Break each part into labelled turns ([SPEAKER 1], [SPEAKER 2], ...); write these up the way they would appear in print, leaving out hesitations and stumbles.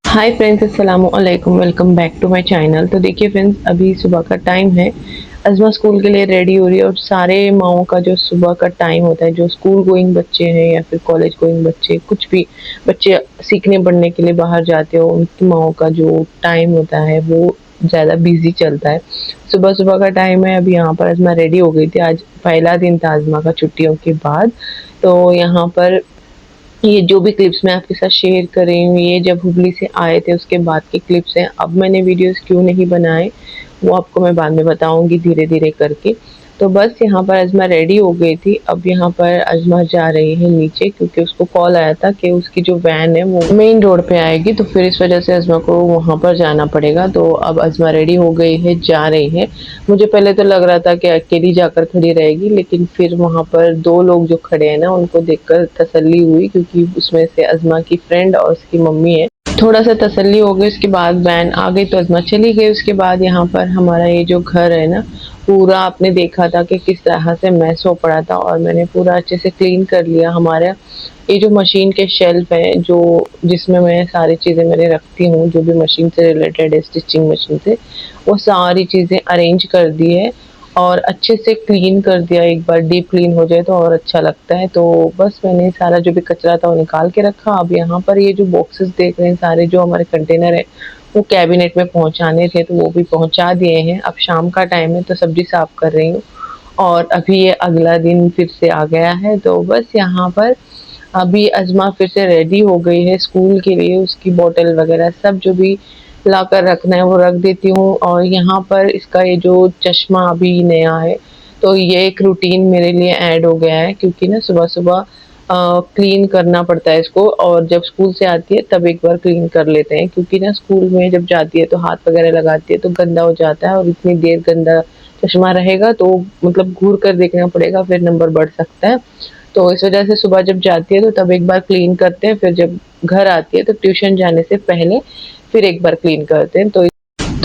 [SPEAKER 1] हाय friends, अस्सलाम वालेकुम। Welcome back to my channel. तो देखिए फ्रेंड्स, अभी सुबह का टाइम है। अज़मा स्कूल के लिए रेडी हो रही है और सारे माओं का जो सुबह का टाइम होता है, जो स्कूल गोइंग बच्चे हैं या फिर कॉलेज गोइंग बच्चे, कुछ भी बच्चे सीखने पढ़ने के लिए बाहर जाते हो, उनकी माओं का जो टाइम होता है वो ज़्यादा बिजी चलता है। सुबह सुबह का टाइम है। अभी यहाँ पर अज़मा रेडी हो गई थी। आज पहला दिन था अज़मा का छुट्टियों के बाद। तो यहाँ पर ये जो भी क्लिप्स मैं आपके साथ शेयर कर रही हूँ, ये जब हुबली से आए थे उसके बाद के क्लिप्स हैं। अब मैंने वीडियोस क्यों नहीं बनाए वो आपको मैं बाद में बताऊंगी धीरे धीरे करके। तो बस यहाँ पर अज़मा रेडी हो गई थी। अब यहाँ पर अज़मा जा रही है नीचे, क्योंकि उसको कॉल आया था कि उसकी जो वैन है वो मेन रोड पे आएगी, तो फिर इस वजह से अज़मा को वहाँ पर जाना पड़ेगा। तो अब अज़मा रेडी हो गई है, जा रही है। मुझे पहले तो लग रहा था कि अकेली जाकर खड़ी रहेगी, लेकिन फिर वहाँ पर 2 लोग जो खड़े हैं ना, उनको देखकर तसल्ली हुई, क्योंकि उसमें से अज़मा की फ्रेंड और उसकी मम्मी है। थोड़ा सा तसल्ली हो गई। उसके बाद वैन आ गई तो अज़मा चली गई। उसके बाद यहाँ पर हमारा ये जो घर है ना, पूरा आपने देखा था कि किस तरह से मैस हो पड़ा था, और मैंने पूरा अच्छे से क्लीन कर लिया। हमारा ये जो मशीन के शेल्फ है, जो जिसमें मैं सारी चीज़ें मेरे रखती हूँ, जो भी मशीन से रिलेटेड है, स्टिचिंग मशीन से, वो सारी चीज़ें अरेंज कर दी है और अच्छे से क्लीन कर दिया। एक बार डीप क्लीन हो जाए तो और अच्छा लगता है। तो बस मैंने सारा जो भी कचरा था वो निकाल के रखा। अब यहाँ पर ये जो बॉक्सेस देख रहे हैं, सारे जो हमारे कंटेनर है, वो कैबिनेट में पहुँचाने थे, तो वो भी पहुँचा दिए हैं। अब शाम का टाइम है तो सब्जी साफ कर रही हूँ, और अभी ये अगला दिन फिर से आ गया है। तो बस यहाँ पर अभी अज़मा फिर से रेडी हो गई है स्कूल के लिए। उसकी बॉटल वगैरह सब जो भी लाकर रखना है वो रख देती हूँ। और यहाँ पर इसका ये जो चश्मा अभी नया है, तो ये एक रूटीन मेरे लिए ऐड हो गया है, क्योंकि ना सुबह सुबह क्लीन करना पड़ता है इसको, और जब स्कूल से आती है तब एक बार क्लीन कर लेते हैं, क्योंकि ना स्कूल में जब जाती है तो हाथ वगैरह लगाती है तो गंदा हो जाता है, और इतनी देर गंदा चश्मा रहेगा तो मतलब घूर कर देखना पड़ेगा, फिर नंबर बढ़ सकता है। तो इस वजह से सुबह जब जाती है तो तब एक बार क्लीन करते हैं, फिर जब घर आती है तो ट्यूशन जाने से पहले फिर एक बार क्लीन करते हैं। तो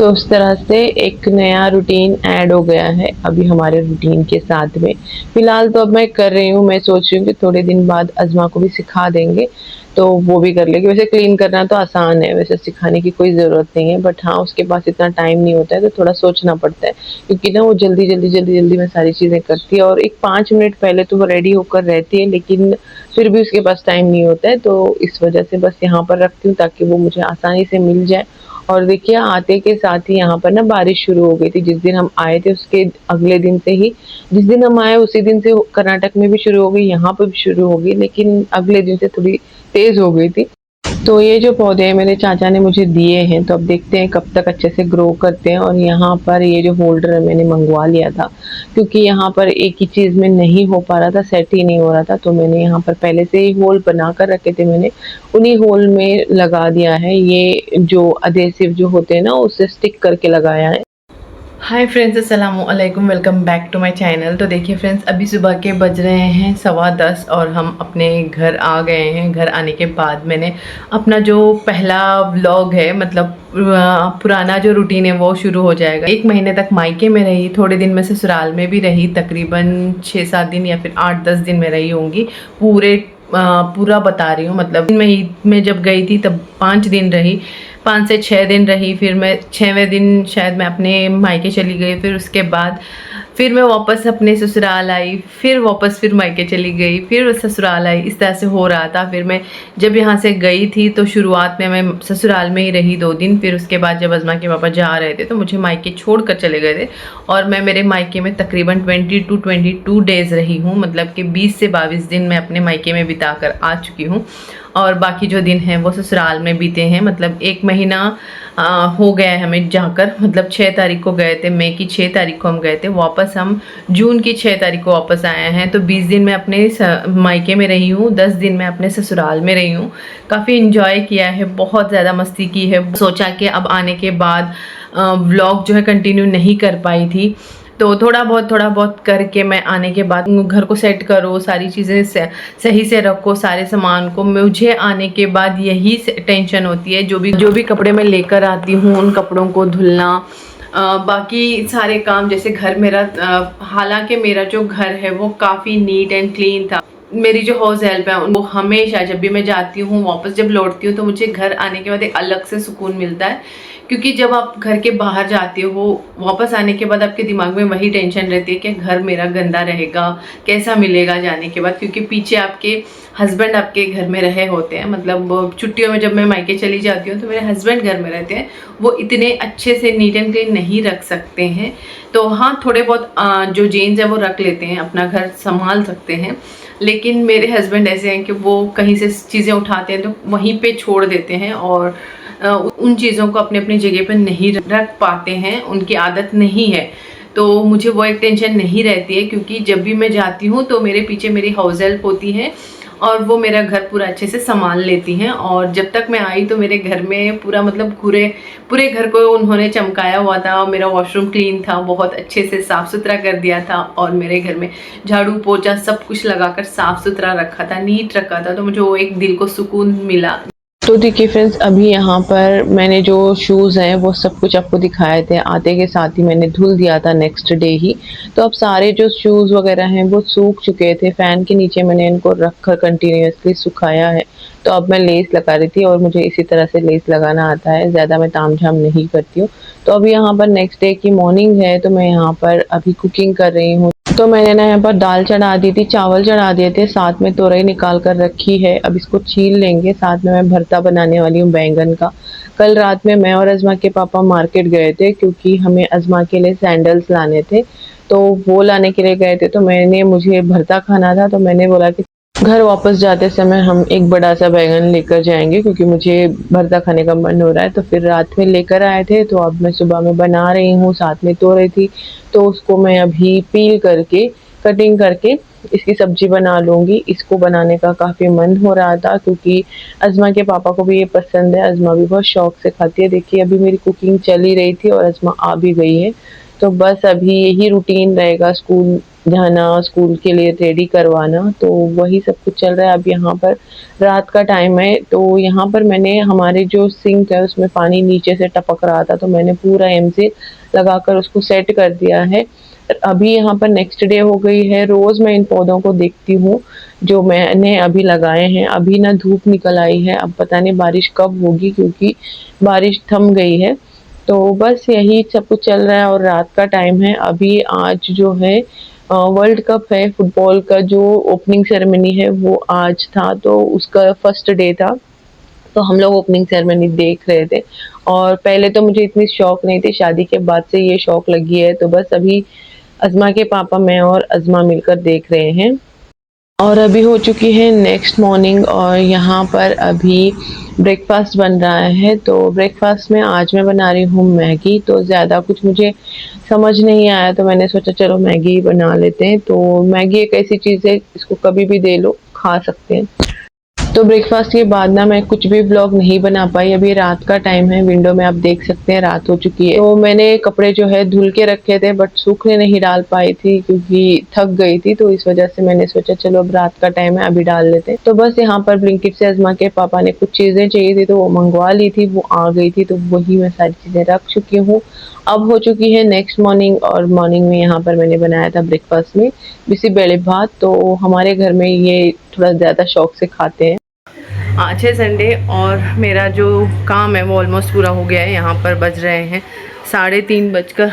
[SPEAKER 1] उस तरह से एक नया रूटीन ऐड हो गया है अभी हमारे रूटीन के साथ में। फिलहाल तो अब मैं कर रही हूँ, मैं सोच रही हूँ कि थोड़े दिन बाद अज़मा को भी सिखा देंगे तो वो भी कर लेगी। वैसे क्लीन करना तो आसान है, वैसे सिखाने की कोई ज़रूरत नहीं है, बट हाँ उसके पास इतना टाइम नहीं होता है तो थोड़ा सोचना पड़ता है, क्योंकि ना वो जल्दी में सारी चीज़ें करती है, और एक 5 मिनट पहले तो वो रेडी होकर रहती है, लेकिन फिर भी उसके पास टाइम नहीं होता है। तो इस वजह से बस यहाँ पर रखती हूँ ताकि वो मुझे आसानी से मिल जाए। और देखिए आते के साथ ही यहाँ पर ना बारिश शुरू हो गई थी। जिस दिन हम आए थे उसके अगले दिन से ही, जिस दिन हम आए उसी दिन से कर्नाटक में भी शुरू हो गई, यहाँ पर भी शुरू हो गई, लेकिन अगले दिन से थोड़ी तेज हो गई थी। तो ये जो पौधे हैं मेरे चाचा ने मुझे दिए हैं, तो अब देखते हैं कब तक अच्छे से ग्रो करते हैं। और यहाँ पर ये जो होल्डर है मैंने मंगवा लिया था, क्योंकि यहाँ पर एक ही चीज़ में नहीं हो पा रहा था, सेट ही नहीं हो रहा था, तो मैंने यहाँ पर पहले से ही होल बना कर रखे थे, मैंने उन्हीं होल में लगा दिया है। ये जो अधेसिव जो होते हैं ना, उससे स्टिक करके लगाया है। हाय फ्रेंड्स, अस्सलाम वालेकुम। Welcome back to my channel. तो देखिए फ्रेंड्स, अभी सुबह के बज रहे हैं 10:15 और हम अपने घर आ गए हैं। घर आने के बाद मैंने अपना जो पहला व्लॉग है, मतलब पुराना जो रूटीन है वो शुरू हो जाएगा। 1 महीने तक मायके में रही, थोड़े दिन मैं ससुराल में भी रही, तकरीबन 6-7 दिन या फिर 8-10 दिन में रही होंगी। पूरा बता रही हूँ, मतलब मैं जब गई थी तब 5 दिन रही, 5 से 6 दिन रही। फिर मैं 6वें दिन शायद मैं अपने मायके चली गई। फिर उसके बाद फिर मैं वापस अपने ससुराल आई, फिर वापस फिर मायके चली गई, फिर ससुराल आई। इस तरह से हो रहा था। फिर मैं जब यहाँ से गई थी तो शुरुआत में मैं ससुराल में ही रही 2 दिन। फिर उसके बाद जब अज़मा के पापा जा रहे थे तो मुझे मायके छोड़ कर चले गए थे, और मैं मेरे मायके में तकरीबन 22 डेज़ रही हूँ, मतलब कि 20 से 22 दिन मैं अपने मायके में बिता कर आ चुकी हूँ। और बाकी जो दिन हैं वो ससुराल में बीते हैं। मतलब 1 महीना हो गया है हमें जाकर, मतलब 6 तारीख को गए थे, मई की 6 तारीख को हम गए थे। वापस हम जून की 6 तारीख को वापस आए हैं। तो 20 दिन मैं अपने मायके में रही हूँ, 10 दिन मैं अपने ससुराल में रही हूँ। काफ़ी इंजॉय किया है, बहुत ज़्यादा मस्ती की है। सोचा कि अब आने के बाद व्लॉग जो है कंटिन्यू नहीं कर पाई थी, तो थोड़ा बहुत करके मैं आने के बाद घर को सेट करो, सारी चीज़ें सही से रखो, सारे सामान को। मुझे आने के बाद यही टेंशन होती है, जो भी कपड़े मैं लेकर आती हूँ उन कपड़ों को धुलना, बाकी सारे काम। जैसे घर मेरा हालांकि मेरा जो घर है वो काफ़ी नीट एंड क्लीन था,
[SPEAKER 2] मेरी जो हाउस हेल्प है वो हमेशा जब भी मैं जाती हूँ वापस जब लौटती हूँ तो मुझे घर आने के बाद एक अलग से सुकून मिलता है, क्योंकि जब आप घर के बाहर जाते हो वापस आने के बाद आपके दिमाग में वही टेंशन रहती है कि घर मेरा गंदा रहेगा, कैसा मिलेगा जाने के बाद, क्योंकि पीछे आपके हस्बैंड आपके घर में रहे होते हैं। मतलब छुट्टियों में जब मैं मायके चली जाती हूँ तो मेरे हस्बैंड घर में रहते हैं, वो इतने अच्छे से नीट एंड क्लीन नहीं रख सकते हैं। तो हाँ, थोड़े बहुत जो जेंट्स हैं वो रख लेते हैं, अपना घर संभाल सकते हैं, लेकिन मेरे हस्बैंड ऐसे हैं कि वो कहीं से चीज़ें उठाते हैं तो वहीं पे छोड़ देते हैं और उन चीज़ों को अपने अपनी जगह पर नहीं रख पाते हैं, उनकी आदत नहीं है। तो मुझे वो एक टेंशन नहीं रहती है, क्योंकि जब भी मैं जाती हूँ तो मेरे पीछे मेरी हाउस हेल्प होती है और वो मेरा घर पूरा अच्छे से संभाल लेती हैं। और जब तक मैं आई तो मेरे घर में पूरा मतलब पूरे पूरे घर को उन्होंने चमकाया हुआ था। मेरा वॉशरूम क्लीन था, बहुत अच्छे से साफ़ सुथरा कर दिया था, और मेरे घर में झाड़ू पोछा सब कुछ लगाकर साफ़ सुथरा रखा था, नीट रखा था। तो मुझे वो एक दिल को सुकून मिला।
[SPEAKER 1] तो देखिए फ्रेंड्स, अभी यहाँ पर मैंने जो शूज़ हैं वो सब कुछ आपको दिखाए थे, आते के साथ ही मैंने धुल दिया था नेक्स्ट डे ही। तो अब सारे जो शूज़ वगैरह हैं वो सूख चुके थे, फ़ैन के नीचे मैंने इनको रख कर कंटिन्यूअसली सुखाया है। तो अब मैं लेस लगा रही थी और मुझे इसी तरह से लेस लगाना आता है, ज़्यादा मैं तामझाम नहीं करती हूँ। तो अभी यहाँ पर नेक्स्ट डे की मॉर्निंग है, तो मैं यहाँ पर अभी कुकिंग कर रही हूँ। तो मैंने ना यहाँ पर दाल चढ़ा दी थी, चावल चढ़ा दिए थे, साथ में तोरई निकाल कर रखी है। अब इसको छील लेंगे, साथ में मैं भरता बनाने वाली हूँ बैंगन का। कल रात में मैं और अज़मा के पापा मार्केट गए थे, क्योंकि हमें अज़मा के लिए सैंडल्स लाने थे, तो वो लाने के लिए गए थे। तो मुझे भरता खाना था, तो मैंने बोला कि घर वापस जाते समय हम एक बड़ा सा बैंगन लेकर जाएंगे, क्योंकि मुझे भरता खाने का मन हो रहा है। तो फिर रात में लेकर आए थे, तो अब मैं सुबह में बना रही हूँ, साथ में तोरई थी, तो उसको मैं अभी पील करके कटिंग करके इसकी सब्जी बना लूँगी। इसको बनाने का काफ़ी मन हो रहा था, क्योंकि अज़मा के पापा को भी ये पसंद है, अज़मा भी बहुत शौक से खाती है। देखिए अभी मेरी कुकिंग चल ही रही थी और अज़मा आ भी गई है। तो बस अभी यही रूटीन रहेगा, स्कूल जाना, स्कूल के लिए रेडी करवाना, तो वही सब कुछ चल रहा है। अब यहाँ पर रात का टाइम है, तो यहाँ पर मैंने हमारे जो सिंक है उसमें पानी नीचे से टपक रहा था, तो मैंने पूरा एमसी लगाकर उसको सेट कर दिया है। अभी यहाँ पर नेक्स्ट डे हो गई है। रोज़ मैं इन पौधों को देखती हूँ जो मैंने अभी लगाए हैं। अभी ना धूप निकल आई है, अब पता नहीं बारिश कब होगी, क्योंकि बारिश थम गई है। तो बस यही सब कुछ चल रहा है और रात का टाइम है। अभी आज जो है वर्ल्ड कप है फुटबॉल का, जो ओपनिंग सेरेमनी है वो आज था, तो उसका फर्स्ट डे था। तो हम लोग ओपनिंग सेरेमनी देख रहे थे, और पहले तो मुझे इतनी शौक नहीं थी, शादी के बाद से ये शौक लगी है। तो बस अभी अज़मा के पापा, मैं और अज़मा मिलकर देख रहे हैं। और अभी हो चुकी है नेक्स्ट मॉर्निंग, और यहाँ पर अभी ब्रेकफास्ट बन रहा है। तो ब्रेकफास्ट में आज मैं बना रही हूँ मैगी। तो ज़्यादा कुछ मुझे समझ नहीं आया, तो मैंने सोचा चलो मैगी बना लेते हैं। तो मैगी एक ऐसी चीज़ है, इसको कभी भी दे लो, खा सकते हैं। तो ब्रेकफास्ट के बाद ना मैं कुछ भी व्लॉग नहीं बना पाई। अभी रात का टाइम है, विंडो में आप देख सकते हैं रात हो चुकी है। तो मैंने कपड़े जो है धुल के रखे थे, बट सूखने नहीं डाल पाई थी क्योंकि थक गई थी, तो इस वजह से मैंने सोचा चलो अब रात का टाइम है, अभी डाल लेते हैं। तो बस यहाँ पर ब्लिंकिट से अज़मा के पापा ने कुछ चीज़ें चाहिए थी तो वो मंगवा ली थी, वो आ गई थी, तो वही मैं सारी चीज़ें रख चुकी हूँ। अब हो चुकी है नेक्स्ट मॉर्निंग, और मॉर्निंग में यहाँ पर मैंने बनाया था ब्रेकफास्ट में बिसी बेले भात। तो हमारे घर में ये थोड़ा ज़्यादा शौक से खाते हैं।
[SPEAKER 2] आज है संडे और मेरा जो काम है वो ऑलमोस्ट पूरा हो गया है। यहाँ पर बज रहे हैं 3:30 बजकर,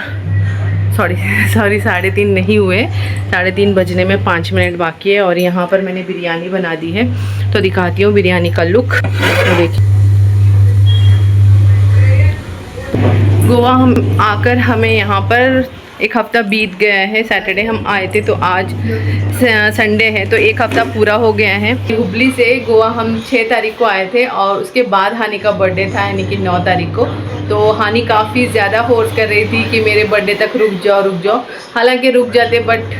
[SPEAKER 2] सॉरी 3:30 नहीं हुए, 3:30 बजने में 5 मिनट बाकी है। और यहाँ पर मैंने बिरयानी बना दी है, तो दिखाती हूँ बिरयानी का लुक। तो देखिए, गोवा हम आकर हमें यहाँ पर एक हफ़्ता बीत गया है। सैटरडे हम आए थे, तो आज संडे है, तो एक हफ़्ता पूरा हो गया है। हुबली से गोवा हम 6 तारीख को आए थे, और उसके बाद हानी का बर्थडे था, यानी कि 9 तारीख को। तो हानी काफ़ी ज़्यादा फोर्स कर रही थी कि मेरे बर्थडे तक रुक जाओ। हालांकि रुक जाते, बट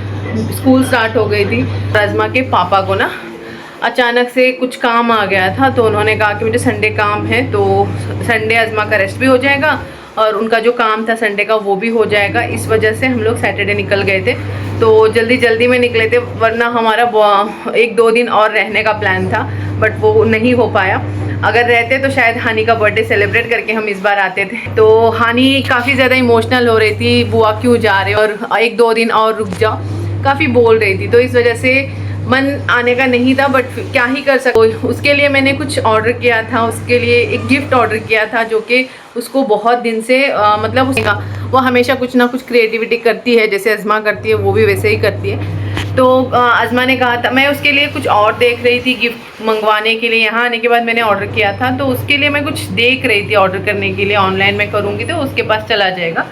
[SPEAKER 2] स्कूल स्टार्ट हो गई थी। अज़मा के पापा को ना अचानक से कुछ काम आ गया था, तो उन्होंने कहा कि मुझे संडे काम है, तो संडे अज़मा का रेस्ट भी हो जाएगा और उनका जो काम था संडे का वो भी हो जाएगा। इस वजह से हम लोग सैटरडे निकल गए थे, तो जल्दी में निकले थे, वरना हमारा 1-2 दिन और रहने का प्लान था, बट वो नहीं हो पाया। अगर रहते तो शायद हानी का बर्थडे सेलिब्रेट करके हम इस बार आते थे। तो हानी काफ़ी ज़्यादा इमोशनल हो रही थी, बुआ क्यों जा रहे और 1-2 दिन और रुक जाओ, काफ़ी बोल रही थी। तो इस वजह से मन आने का नहीं था, बट क्या ही कर सकते। उसके लिए मैंने कुछ ऑर्डर किया था, उसके लिए एक गिफ्ट ऑर्डर किया था जो कि उसको बहुत दिन से मतलब उसका वो हमेशा कुछ ना कुछ क्रिएटिविटी करती है, जैसे अज़मा करती है वो भी वैसे ही करती है। तो अज़मा ने कहा था, मैं उसके लिए कुछ और देख रही थी गिफ्ट मंगवाने के लिए। यहाँ आने के बाद मैंने ऑर्डर किया था, तो उसके लिए मैं कुछ देख रही थी ऑर्डर करने के लिए। ऑनलाइन मैं करूँगी तो उसके पास चला जाएगा।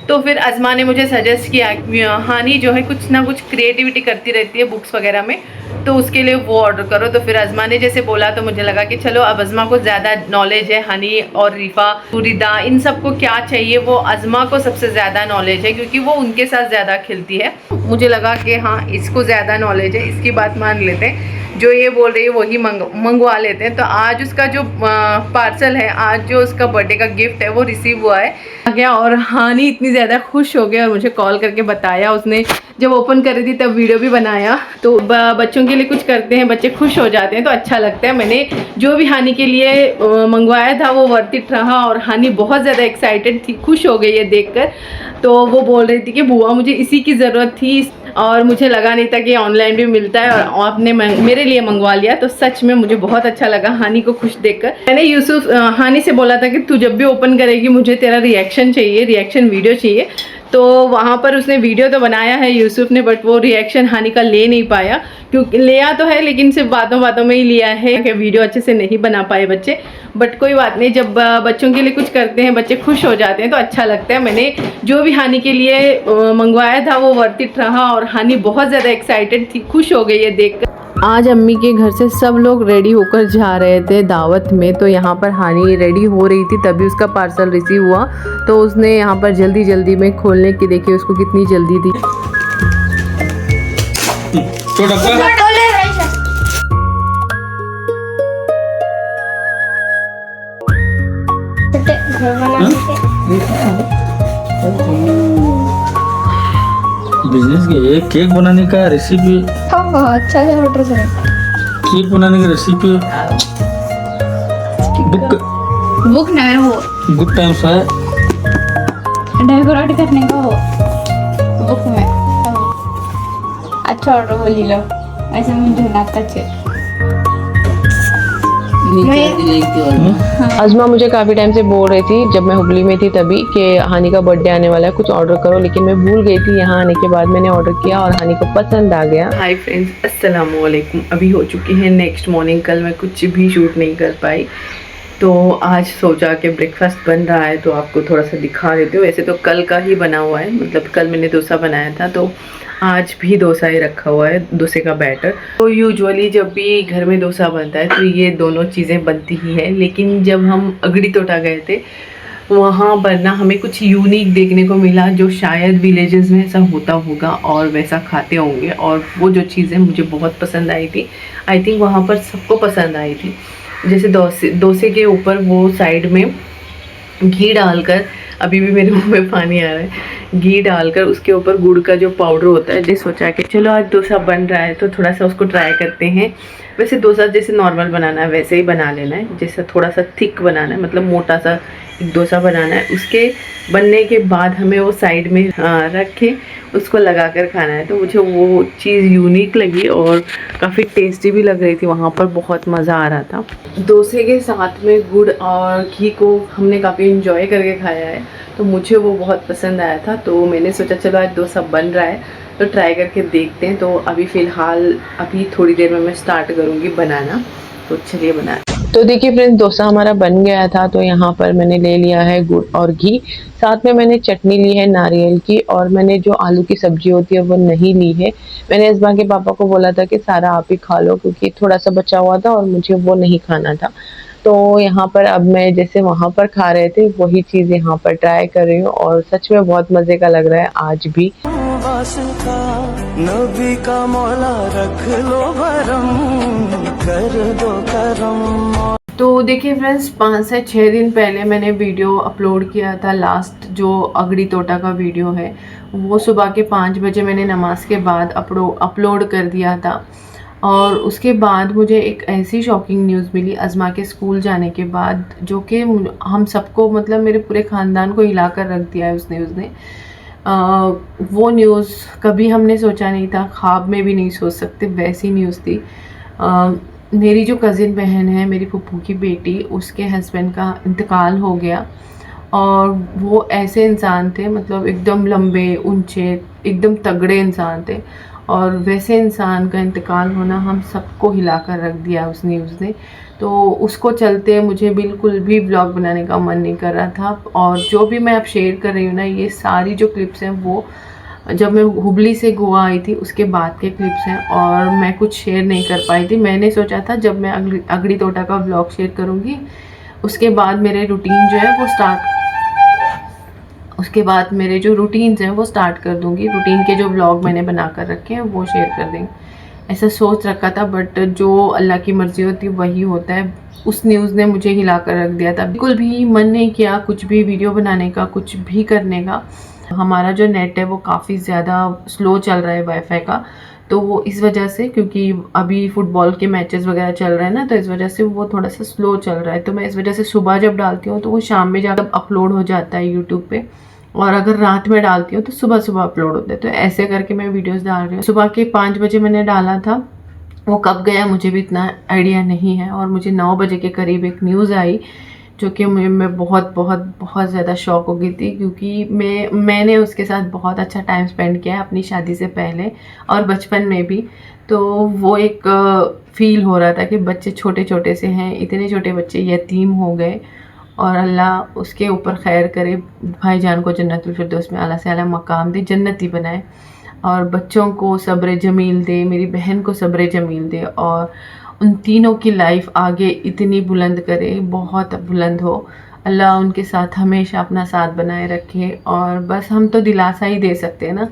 [SPEAKER 2] तो फिर अज़मा ने मुझे सजेस्ट किया, हानी जो है कुछ ना कुछ क्रिएटिविटी करती रहती है बुक्स वगैरह में, तो उसके लिए वो ऑर्डर करो। तो फिर अज़मा ने जैसे बोला तो मुझे लगा कि चलो, अब अज़मा को ज़्यादा नॉलेज है, हानी और रिफ़ा रिदा इन सबको क्या चाहिए वो अज़मा को सबसे ज़्यादा नॉलेज है, क्योंकि वो उनके साथ ज़्यादा खेलती है। मुझे लगा कि हाँ, इसको ज़्यादा नॉलेज है, इसकी बात मान लेते हैं, जो ये बोल रही है वही मंगवा लेते हैं। तो आज उसका जो पार्सल है, आज जो उसका बर्थडे का गिफ्ट है वो रिसीव हुआ है आ गया। और हानी इतनी ज़्यादा खुश हो गया और मुझे कॉल करके बताया, उसने जब ओपन कर रही थी तब वीडियो भी बनाया। तो बच्चों के लिए कुछ करते हैं, बच्चे खुश हो जाते हैं तो अच्छा लगता है। मैंने जो भी हानी के लिए मंगवाया था वो वर्थ इट रहा, और हानी बहुत ज़्यादा एक्साइटेड थी, खुश हो गई है देखकर। तो वो बोल रही थी कि बुआ मुझे इसी की ज़रूरत थी, और मुझे लगा नहीं था कि ऑनलाइन भी मिलता है, और आपने मेरे लिए मंगवा लिया। तो सच में मुझे बहुत अच्छा लगा हानी को खुश देखकर। मैंने यूसुफ हानी से बोला था कि तू जब भी ओपन करेगी मुझे तेरा रिएक्शन चाहिए, रिएक्शन वीडियो चाहिए। तो वहाँ पर उसने वीडियो तो बनाया है यूसुफ ने, बट वो रिएक्शन हानी का ले नहीं पाया, क्योंकि लिया तो है लेकिन सिर्फ बातों बातों में ही लिया है कि वीडियो अच्छे से नहीं बना पाए बच्चे। बट कोई बात नहीं, जब बच्चों के लिए कुछ करते हैं, बच्चे खुश हो जाते हैं तो अच्छा लगता है। मैंने जो भी हानी के लिए मंगवाया था वो वर्थ इट रहा, और हानी बहुत ज़्यादा एक्साइटेड थी, खुश हो गई है देखकर। आज अम्मी के घर से सब लोग रेडी होकर जा रहे थे दावत में, तो यहाँ पर हानी रेडी हो रही थी तभी उसका पार्सल रिसीव हुआ। तो उसने यहाँ पर जल्दी जल्दी में खोलने की, देखिए उसको कितनी जल्दी थी।
[SPEAKER 3] बिजनेस के एक केक बनाने का रेसिपी,
[SPEAKER 4] अच्छा है ऑर्डर करें।
[SPEAKER 3] केक बनाने की रेसिपी
[SPEAKER 4] बुक ना है वो,
[SPEAKER 3] गुड टाइम्स है,
[SPEAKER 4] डेकोरेट करने का वो बुक में। अच्छा ऑर्डर बोली लो, ऐसे मुझे ना अच्छे।
[SPEAKER 1] अज़मा मुझे काफ़ी टाइम से बोल रही थी, जब मैं हुबली में थी तभी, कि हानी का बर्थडे आने वाला है, कुछ ऑर्डर करो, लेकिन मैं भूल गई थी। यहाँ आने के बाद मैंने ऑर्डर किया और हानी को पसंद आ गया। हाय फ्रेंड्स, अस्सलाम वालेकुम। अभी हो चुकी है नेक्स्ट मॉर्निंग। कल मैं कुछ भी शूट नहीं कर पाई, तो आज सोचा कि ब्रेकफास्ट बन रहा है तो आपको थोड़ा सा दिखा देती हूँ। वैसे तो कल का ही बना हुआ है, मतलब कल मैंने डोसा बनाया था, तो आज भी डोसा ही रखा हुआ है, डोसे का बैटर। तो यूजुअली जब भी घर में डोसा बनता है तो ये दोनों चीज़ें बनती ही है, लेकिन जब हम अगड़ी तोटा गए थे वहाँ पर ना हमें कुछ यूनिक देखने को मिला, जो शायद विलेजेस में ऐसा होता होगा और वैसा खाते होंगे, और वो जो चीज़ें मुझे बहुत पसंद आई थी। आई थिंक वहाँ पर सबको पसंद आई थी। जैसे डोसे के ऊपर वो साइड में घी डालकर, अभी भी मेरे मुंह में पानी आ रहा है, घी डालकर उसके ऊपर गुड़ का जो पाउडर होता है, जैसे सोचा कि चलो आज डोसा बन रहा है तो थोड़ा सा उसको ट्राई करते हैं। वैसे डोसा जैसे नॉर्मल बनाना है वैसे ही बना लेना है, जैसे थोड़ा सा थिक बनाना है, मतलब मोटा सा एक डोसा बनाना है। उसके बनने के बाद हमें वो साइड में रख के उसको लगा कर खाना है। तो मुझे वो चीज़ यूनिक लगी और काफ़ी टेस्टी भी लग रही थी, वहाँ पर बहुत मज़ा आ रहा था। डोसे के साथ में गुड़ और घी को हमने काफ़ी इंजॉय करके खाया है, तो मुझे वो बहुत पसंद आया था। तो मैंने सोचा चलो आज डोसा बन रहा है तो ट्राई करके देखते हैं। तो अभी फ़िलहाल अभी थोड़ी देर में मैं स्टार्ट करूँगी बनाना, तो चलिए बना। तो देखिए फ्रेंड्स, डोसा हमारा बन गया था। तो यहाँ पर मैंने ले लिया है गुड़ और घी, साथ में मैंने चटनी ली है नारियल की, और मैंने जो आलू की सब्जी होती है वो नहीं ली है। मैंने अज़मा के पापा को बोला था कि सारा आप ही खा लो, क्योंकि थोड़ा सा बचा हुआ था और मुझे वो नहीं खाना था। तो यहाँ पर अब मैं जैसे वहाँ पर खा रहे थे वही चीज़ यहाँ पर ट्राई कर रही हूँ, और सच में बहुत मज़े का लग रहा है आज भी। नबी का मौला रख लो भरम, कर दो करम। तो देखिए फ्रेंड्स, 5 से 6 दिन पहले मैंने वीडियो अपलोड किया था। लास्ट जो अगड़ी तोटा का वीडियो है वो सुबह के 5 बजे मैंने नमाज के बाद अपलोड कर दिया था। और उसके बाद मुझे एक ऐसी शॉकिंग न्यूज़ मिली अज़मा के स्कूल जाने के बाद, जो कि हम सबको, मतलब मेरे पूरे ख़ानदान को हिला कर रख दिया है उसने।
[SPEAKER 2] वो न्यूज़ कभी हमने सोचा नहीं था, ख्वाब में भी नहीं सोच सकते वैसी न्यूज़ थी। मेरी जो कज़िन बहन है, मेरी फूफू की बेटी, उसके हस्बैंड का इंतकाल हो गया। और वो ऐसे इंसान थे, मतलब एकदम लंबे ऊंचे, एकदम तगड़े इंसान थे, और वैसे इंसान का इंतकाल होना हम सबको हिला कर रख दिया उस न्यूज़ ने। तो उसको चलते मुझे बिल्कुल भी व्लॉग बनाने का मन नहीं कर रहा था। और जो भी मैं अब शेयर कर रही हूँ ना, ये सारी जो क्लिप्स हैं वो जब मैं हुबली से गोवा आई थी उसके बाद के क्लिप्स हैं, और मैं कुछ शेयर नहीं कर पाई थी। मैंने सोचा था जब मैं अगड़ी तोता का व्लॉग शेयर करूँगी उसके बाद मेरे रूटीन जो है वो उसके बाद मेरे जो रूटीन्स हैं वो स्टार्ट कर दूँगी। रूटीन के जो व्लॉग मैंने बना कर रखे हैं वो शेयर कर देंगे, ऐसा सोच रखा था। बट जो अल्लाह की मर्ज़ी होती है वही होता है। उस न्यूज़ ने मुझे हिला कर रख दिया था, बिल्कुल भी मन नहीं किया कुछ भी वीडियो बनाने का, कुछ भी करने का। हमारा जो नेट है वो काफ़ी ज़्यादा स्लो चल रहा है वाईफाई का, तो वो इस वजह से, क्योंकि अभी फुटबॉल के मैचेस वगैरह चल रहे हैं ना, तो इस वजह से वो थोड़ा सा स्लो चल रहा है। तो मैं इस वजह से सुबह जब डालती हूँ तो वो शाम में जाकर अपलोड हो जाता है यूट्यूब पे, और अगर रात में डालती हूँ तो सुबह सुबह अपलोड होता है। तो ऐसे करके मैं वीडियोस डाल रही हूँ। सुबह के 5 बजे मैंने डाला था, वो कब गया मुझे भी इतना आइडिया नहीं है। और मुझे 9 बजे के करीब एक न्यूज़ आई जो कि मैं बहुत बहुत बहुत ज़्यादा शॉक हो गई थी, क्योंकि मैंने उसके साथ बहुत अच्छा टाइम स्पेंड किया है अपनी शादी से पहले और बचपन में भी। तो वो एक फील हो रहा था कि बच्चे छोटे छोटे से हैं, इतने छोटे बच्चे यतीम हो गए, और अल्लाह उसके ऊपर खैर करे, भाईजान को जन्नतुल फिरदौस में आला से आला मकाम दे, जन्नती बनाए, और बच्चों को सब्र जमील दे, मेरी बहन को सब्र जमील दे, और उन तीनों की लाइफ आगे इतनी बुलंद करे, बहुत बुलंद हो। अल्लाह उनके साथ हमेशा अपना साथ बनाए रखे। और बस हम तो दिलासा ही दे सकते हैं ना।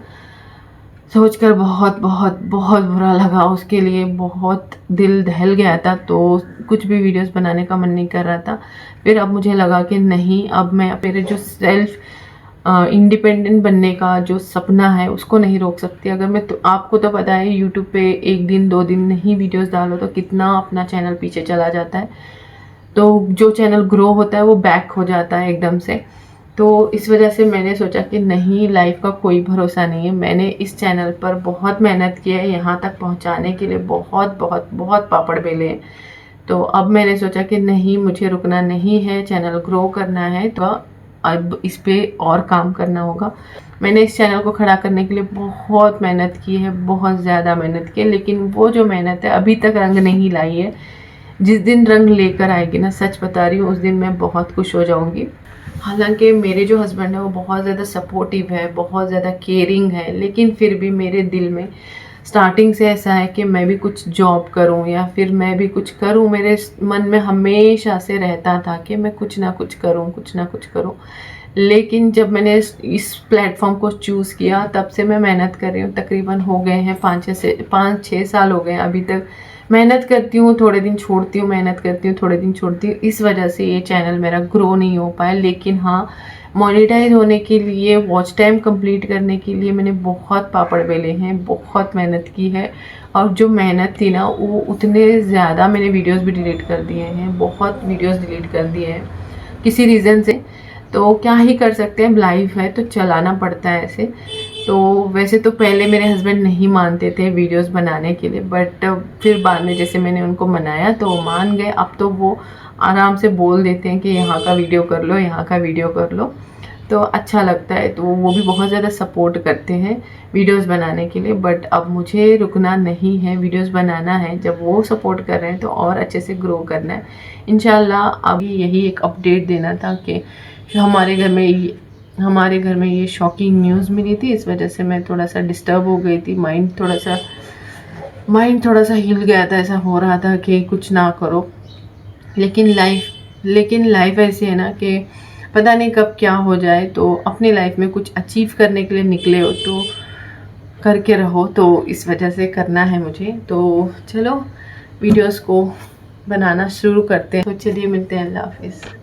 [SPEAKER 2] सोचकर बहुत बहुत बहुत बुरा लगा, उसके लिए बहुत दिल दहल गया था, तो कुछ भी वीडियोस बनाने का मन नहीं कर रहा था। फिर अब मुझे लगा कि नहीं, अब मैं मेरे जो सेल्फ इंडिपेंडेंट बनने का जो सपना है उसको नहीं रोक सकती। अगर मैं, तो आपको तो पता है यूट्यूब पे 1 दिन 2 दिन नहीं वीडियोस डालो तो कितना अपना चैनल पीछे चला जाता है। तो जो चैनल ग्रो होता है वो बैक हो जाता है एकदम से। तो इस वजह से मैंने सोचा कि नहीं, लाइफ का कोई भरोसा नहीं है। मैंने इस चैनल पर बहुत मेहनत की है, यहाँ तक पहुँचाने के लिए बहुत बहुत बहुत पापड़ बेले हैं। तो अब मैंने सोचा कि नहीं, मुझे रुकना नहीं है, चैनल ग्रो करना है, तो अब इस पे और काम करना होगा। मैंने इस चैनल को खड़ा करने के लिए बहुत मेहनत की है, बहुत ज़्यादा मेहनत की है, लेकिन वो जो मेहनत है अभी तक रंग नहीं लाई है। जिस दिन रंग लेकर आएगी ना, सच बता रही हूँ, उस दिन मैं बहुत खुश हो जाऊँगी। हालांकि मेरे जो हस्बैंड है वो बहुत ज़्यादा सपोर्टिव है, बहुत ज़्यादा केयरिंग है, लेकिन फिर भी मेरे दिल में स्टार्टिंग से ऐसा है कि मैं भी कुछ जॉब करूं या फिर मैं भी कुछ करूं। मेरे मन में हमेशा से रहता था कि मैं कुछ ना कुछ करूं, कुछ ना कुछ करूं। लेकिन जब मैंने इस प्लेटफॉर्म को चूज़ किया तब से मैं मेहनत कर रही हूँ। तकरीबन हो गए हैं 5-6 साल हो गए हैं अभी तक मेहनत करती हूँ, थोड़े दिन छोड़ती हूँ, मेहनत करती हूँ, थोड़े दिन छोड़ती हूँ। इस वजह से ये चैनल मेरा ग्रो नहीं हो पाया। लेकिन हाँ, मोनेटाइज होने के लिए, वॉच टाइम कंप्लीट करने के लिए मैंने बहुत पापड़ बेले हैं, बहुत मेहनत की है। और जो मेहनत थी ना, वो उतने ज़्यादा मैंने वीडियोस भी डिलीट कर दिए हैं, बहुत वीडियोस डिलीट कर दिए हैं किसी रीज़न से। तो क्या ही कर सकते हैं, लाइफ है तो चलाना पड़ता है ऐसे। तो वैसे तो पहले मेरे हस्बैंड नहीं मानते थे वीडियोस बनाने के लिए, बट फिर बाद में जैसे मैंने उनको मनाया तो वो मान गए। अब तो वो आराम से बोल देते हैं कि यहाँ का वीडियो कर लो, यहाँ का वीडियो कर लो, तो अच्छा लगता है। तो वो भी बहुत ज़्यादा सपोर्ट करते हैं वीडियोस बनाने के लिए। बट अब मुझे रुकना नहीं है, वीडियोस बनाना है। जब वो सपोर्ट कर रहे हैं तो और अच्छे से ग्रो करना है इंशाल्लाह। अब यही एक अपडेट देना था कि हमारे घर में ये शॉकिंग न्यूज़ मिली थी। इस वजह से मैं थोड़ा सा डिस्टर्ब हो गई थी, माइंड थोड़ा सा हिल गया था। ऐसा हो रहा था कि कुछ ना करो, लेकिन लाइफ ऐसी है ना कि पता नहीं कब क्या हो जाए। तो अपनी लाइफ में कुछ अचीव करने के लिए निकले हो तो करके रहो, तो इस वजह से करना है मुझे। तो चलो वीडियोस को बनाना शुरू करते हैं। तो चलिए मिलते हैं, अल्लाह हाफिज़।